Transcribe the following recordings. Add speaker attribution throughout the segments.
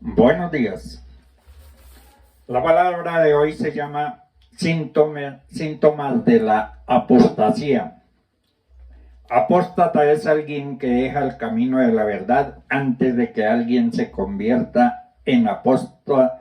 Speaker 1: Buenos días. La palabra de hoy se llama síntomas de la apostasía. Apóstata es alguien que deja el camino de la verdad antes de que alguien se convierta en apóstata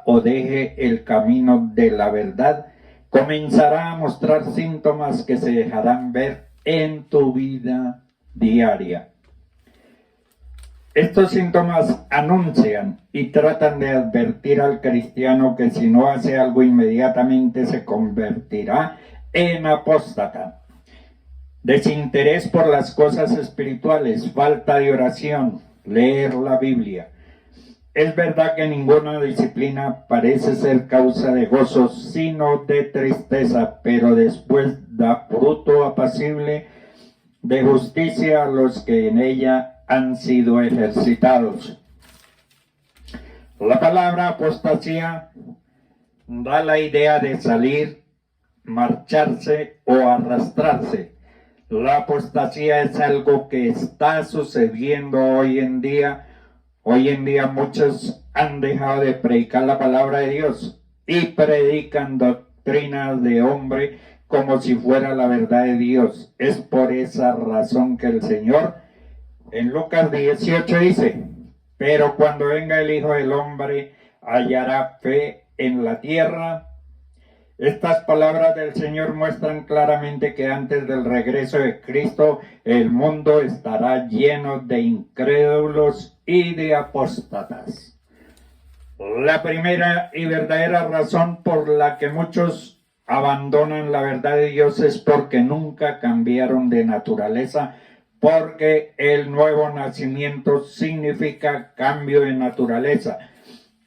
Speaker 1: o deje el camino de la verdad. Comenzará a mostrar síntomas que se dejarán ver en tu vida diaria. Estos síntomas anuncian y tratan de advertir al cristiano que si no hace algo inmediatamente se convertirá en apóstata. Desinterés por las cosas espirituales, falta de oración, leer la Biblia. Es verdad que ninguna disciplina parece ser causa de gozo, sino de tristeza, pero después da fruto apacible de justicia a los que en ella han sido ejercitados. La palabra apostasía da la idea de salir, marcharse o arrastrarse. La apostasía es algo que está sucediendo hoy en día. Hoy en día muchos han dejado de predicar la palabra de Dios y predican doctrinas de hombre como si fuera la verdad de Dios. Es por esa razón que el Señor en Lucas 18 dice: pero cuando venga el Hijo del Hombre, hallará fe en la tierra. Estas palabras del Señor muestran claramente que antes del regreso de Cristo, el mundo estará lleno de incrédulos y de apóstatas. La primera y verdadera razón por la que muchos abandonan la verdad de Dios es porque nunca cambiaron de naturaleza, porque el nuevo nacimiento significa cambio de naturaleza.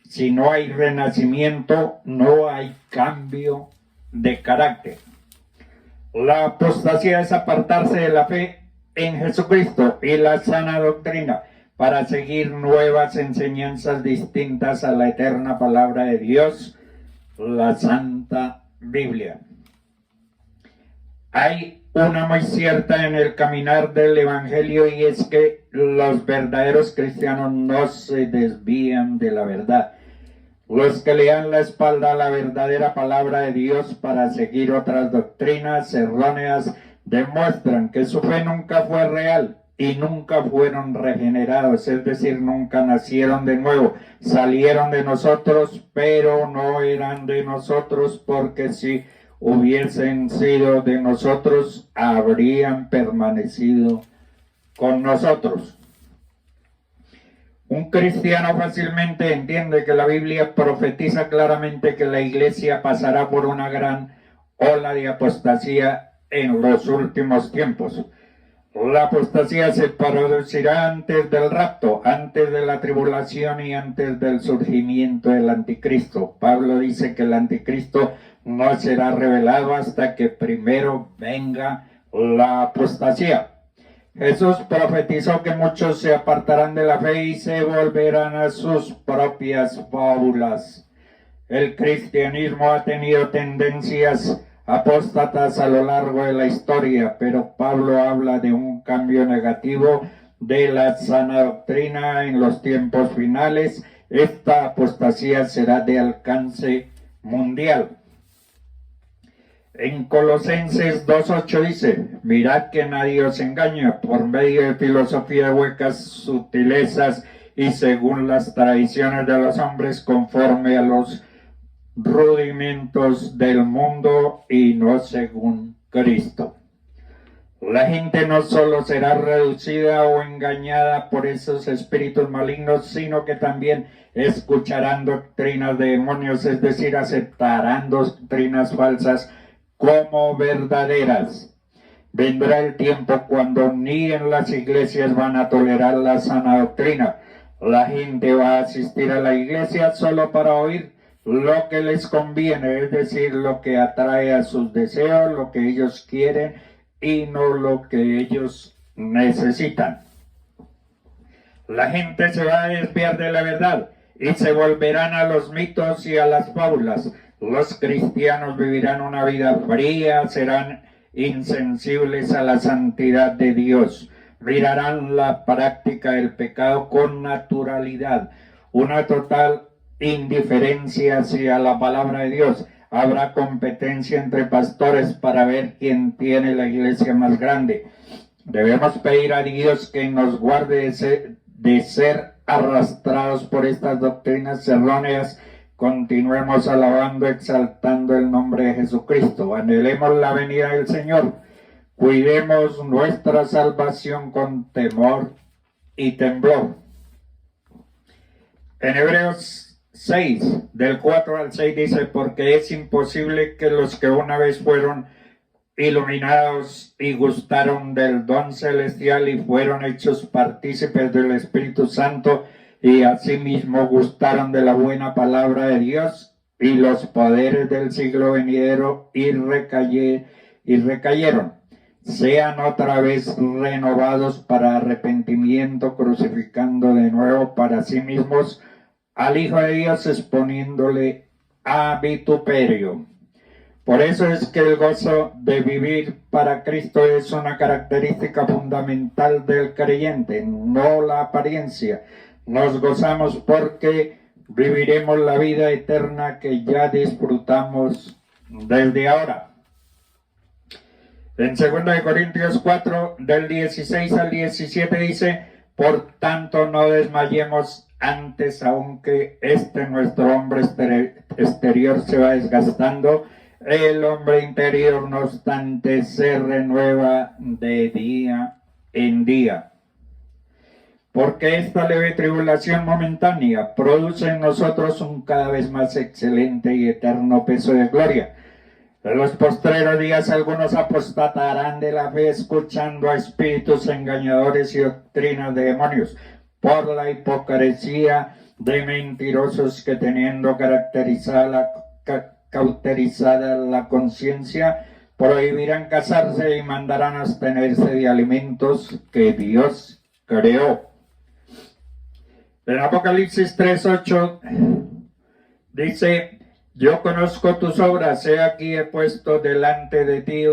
Speaker 1: Si no hay renacimiento, no hay cambio de carácter. La apostasía es apartarse de la fe en Jesucristo y la sana doctrina para seguir nuevas enseñanzas distintas a la eterna palabra de Dios, la Santa Biblia. Hay una muy cierta en el caminar del Evangelio, y es que los verdaderos cristianos no se desvían de la verdad. Los que le dan la espalda a la verdadera palabra de Dios para seguir otras doctrinas erróneas demuestran que su fe nunca fue real y nunca fueron regenerados, es decir, nunca nacieron de nuevo. Salieron de nosotros, pero no eran de nosotros, porque si hubiesen sido de nosotros, habrían permanecido con nosotros. Un cristiano fácilmente entiende que la Biblia profetiza claramente que la iglesia pasará por una gran ola de apostasía en los últimos tiempos. La apostasía se producirá antes del rapto, antes de la tribulación y antes del surgimiento del anticristo. Pablo dice que el anticristo no será revelado hasta que primero venga la apostasía. Jesús profetizó que muchos se apartarán de la fe y se volverán a sus propias fábulas. El cristianismo ha tenido tendencias apóstatas a lo largo de la historia, pero Pablo habla de un cambio negativo de la sana doctrina en los tiempos finales. Esta apostasía será de alcance mundial. En Colosenses 2:8 dice: mirad que nadie os engaña por medio de filosofía de huecas sutilezas y según las tradiciones de los hombres, conforme a los rudimentos del mundo y no según Cristo. La gente no solo será reducida o engañada por esos espíritus malignos, sino que también escucharán doctrinas de demonios, es decir, aceptarán doctrinas falsas como verdaderas. Vendrá el tiempo cuando ni en las iglesias van a tolerar la sana doctrina. La gente va a asistir a la iglesia solo para oír lo que les conviene, es decir, lo que atrae a sus deseos, lo que ellos quieren y no lo que ellos necesitan. La gente se va a desviar de la verdad y se volverán a los mitos y a las fábulas. Los cristianos vivirán una vida fría, serán insensibles a la santidad de Dios. mirarán la práctica del pecado con naturalidad, una total indiferencia hacia la palabra de Dios. Habrá competencia entre pastores para ver quién tiene la iglesia más grande. Debemos pedir a Dios que nos guarde de ser arrastrados por estas doctrinas erróneas. Continuemos alabando, exaltando el nombre de Jesucristo. Anhelemos la venida del Señor. Cuidemos nuestra salvación con temor y temblor. En Hebreos 6, del 4 al 6 dice, porque es imposible que los que una vez fueron iluminados y gustaron del don celestial y fueron hechos partícipes del Espíritu Santo y asimismo gustaron de la buena palabra de Dios y los poderes del siglo venidero y recayeron, sean otra vez renovados para arrepentimiento, crucificando de nuevo para sí mismos al Hijo de Dios, exponiéndole a vituperio. Por eso es que el gozo de vivir para Cristo es una característica fundamental del creyente, no la apariencia. Nos gozamos porque viviremos la vida eterna que ya disfrutamos desde ahora. En 2 Corintios 4, del 16 al 17 dice, por tanto no desmayemos antes, aunque nuestro hombre exterior se va desgastando, el hombre interior, no obstante, se renueva de día en día. Porque esta leve tribulación momentánea produce en nosotros un cada vez más excelente y eterno peso de gloria. En los postreros días algunos apostatarán de la fe, escuchando a espíritus engañadores y doctrinas de demonios, por la hipocresía de mentirosos que, teniendo cauterizada la conciencia, prohibirán casarse y mandarán abstenerse de alimentos que Dios creó. En Apocalipsis 3:8 dice, yo conozco tus obras, he aquí he puesto delante de ti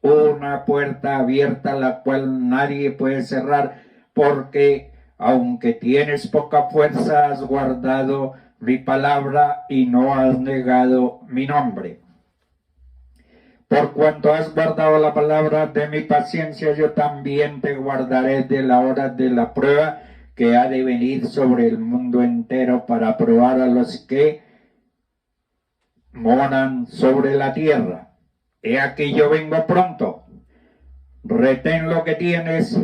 Speaker 1: una puerta abierta, la cual nadie puede cerrar, porque aunque tienes poca fuerza, has guardado mi palabra y no has negado mi nombre. Por cuanto has guardado la palabra de mi paciencia, yo también te guardaré de la hora de la prueba que ha de venir sobre el mundo entero para probar a los que moran sobre la tierra. He aquí yo vengo pronto. Retén lo que tienes,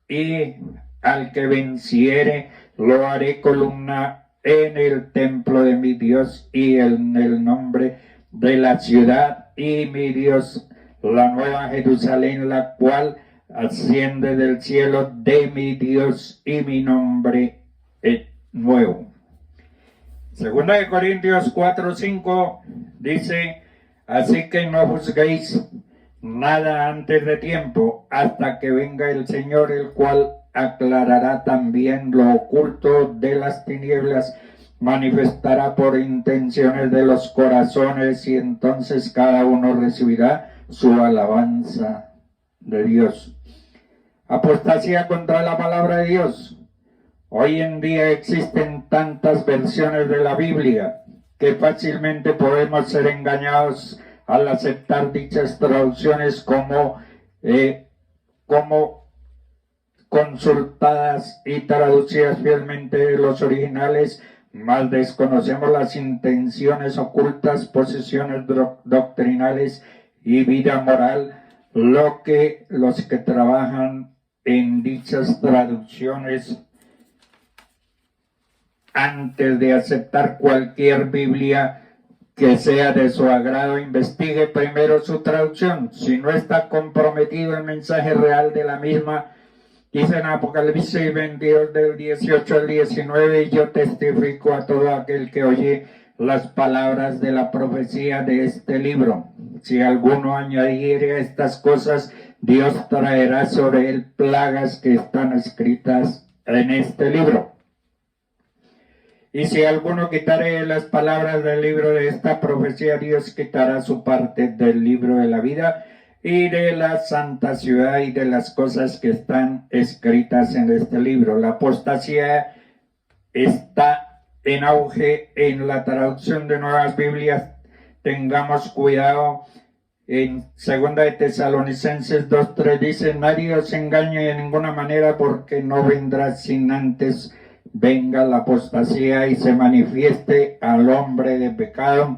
Speaker 1: y al que venciere lo haré columna en el templo de mi Dios y en el nombre de la ciudad y mi Dios, la nueva Jerusalén, la cual asciende del cielo de mi Dios, y mi nombre es nuevo. Segunda de Corintios 4:5 dice, así que no juzguéis nada antes de tiempo, hasta que venga el Señor, el cual aclarará también lo oculto de las tinieblas, manifestará por intenciones de los corazones, y entonces cada uno recibirá su alabanza de Dios. Apostasía contra la palabra de Dios. Hoy en día existen tantas versiones de la Biblia que fácilmente podemos ser engañados al aceptar dichas traducciones como consultadas y traducidas fielmente de los originales, mas desconocemos las intenciones ocultas, posiciones doctrinales y vida moral, los que trabajan en dichas traducciones. Antes de aceptar cualquier Biblia que sea de su agrado, investigue primero su traducción. Si no está comprometido el mensaje real de la misma, dice en Apocalipsis 22 del 18 al 19, yo testifico a todo aquel que oye las palabras de la profecía de este libro. Si alguno añadiere a estas cosas, Dios traerá sobre él plagas que están escritas en este libro. Y si alguno quitare las palabras del libro de esta profecía, Dios quitará su parte del libro de la vida y de la santa ciudad y de las cosas que están escritas en este libro. La apostasía está en auge en la traducción de Nuevas Biblias. Tengamos cuidado. En 2 de Tesalonicenses 2:3 dice: nadie os engañe de ninguna manera, porque no vendrá sin antes venga la apostasía y se manifieste al hombre de pecado,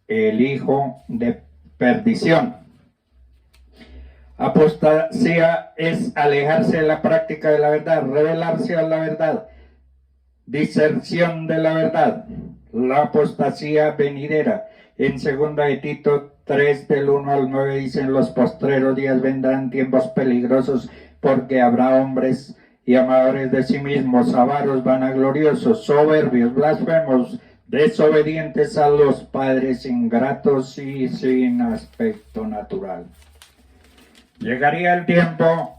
Speaker 1: el hijo de perdición. Apostasía es alejarse de la práctica de la verdad, rebelarse a la verdad, diserción de la verdad. La apostasía venidera. En 2 de Tito 3 del 1 al 9 dicen: los postreros días vendrán tiempos peligrosos, porque habrá hombres y amadores de sí mismos, avaros, vanagloriosos, soberbios, blasfemos, desobedientes a los padres, ingratos y sin aspecto natural. Llegaría el tiempo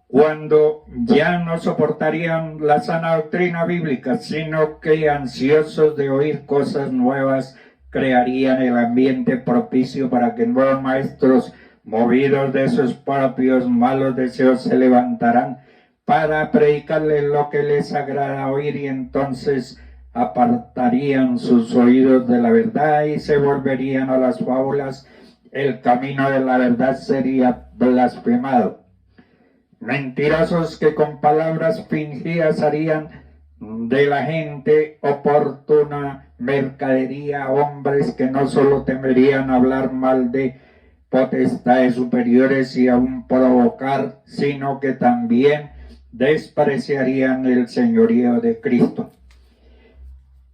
Speaker 1: cuando ya no soportarían la sana doctrina bíblica, sino que, ansiosos de oír cosas nuevas, crearían el ambiente propicio para que nuevos maestros, movidos de sus propios malos deseos, se levantarán para predicarles lo que les agrada oír, y entonces apartarían sus oídos de la verdad y se volverían a las fábulas. El camino de la verdad sería blasfemado. Mentirosos que con palabras fingidas harían de la gente oportuna mercadería, hombres que no solo temerían hablar mal de potestades superiores y aún provocar, sino que también despreciarían el señorío de Cristo.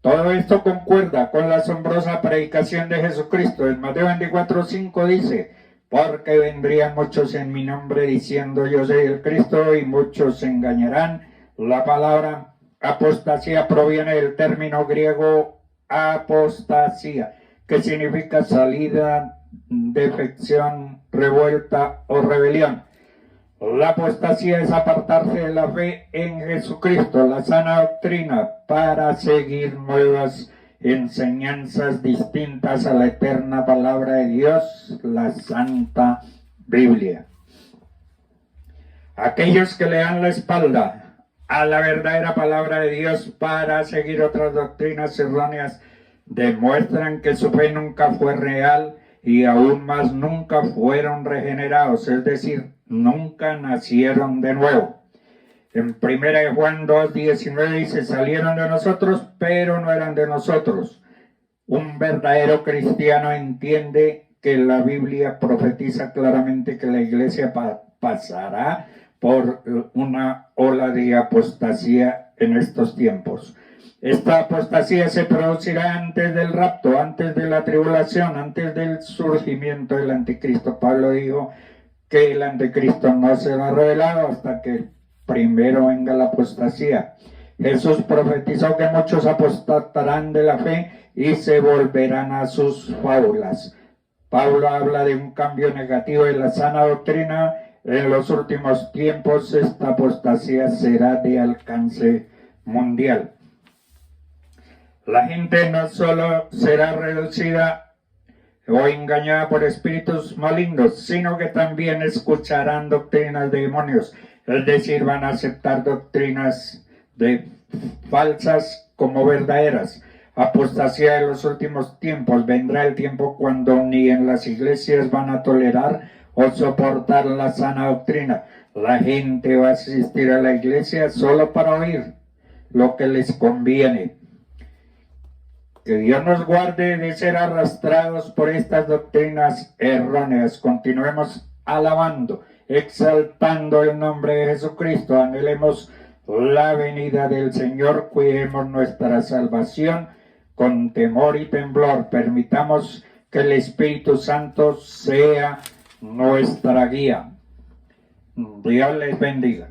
Speaker 1: Todo esto concuerda con la asombrosa predicación de Jesucristo. En Mateo 24:5 dice: porque vendrían muchos en mi nombre diciendo yo soy el Cristo, y muchos se engañarán. La palabra apostasía proviene del término griego apostasía, que significa salida, defección, revuelta o rebelión. La apostasía es apartarse de la fe en Jesucristo, la sana doctrina, para seguir nuevas enseñanzas distintas a la eterna palabra de Dios, la Santa Biblia. Aquellos que le dan la espalda a la verdadera palabra de Dios para seguir otras doctrinas erróneas demuestran que su fe nunca fue real, y aún más nunca fueron regenerados, es decir, nunca nacieron de nuevo. En 1 Juan 2:19 dice: salieron de nosotros, pero no eran de nosotros. Un verdadero cristiano entiende que la Biblia profetiza claramente que la iglesia pasará por una ola de apostasía en estos tiempos. Esta apostasía se producirá antes del rapto, antes de la tribulación, antes del surgimiento del anticristo. Pablo dijo que el anticristo no será revelado hasta que primero venga la apostasía. Jesús profetizó que muchos apostatarán de la fe y se volverán a sus fábulas. Pablo habla de un cambio negativo de la sana doctrina. En los últimos tiempos esta apostasía será de alcance mundial. La gente no solo será reducida o engañada por espíritus malignos, sino que también escucharán doctrinas de demonios, es decir, van a aceptar doctrinas de falsas como verdaderas. Apostasía de los últimos tiempos. Vendrá el tiempo cuando ni en las iglesias van a tolerar o soportar la sana doctrina. La gente va a asistir a la iglesia solo para oír lo que les conviene. Que Dios nos guarde de ser arrastrados por estas doctrinas erróneas. Continuemos alabando, exaltando el nombre de Jesucristo. Anhelemos la venida del Señor. Cuidemos nuestra salvación con temor y temblor. Permitamos que el Espíritu Santo sea nuestra guía. Dios les bendiga.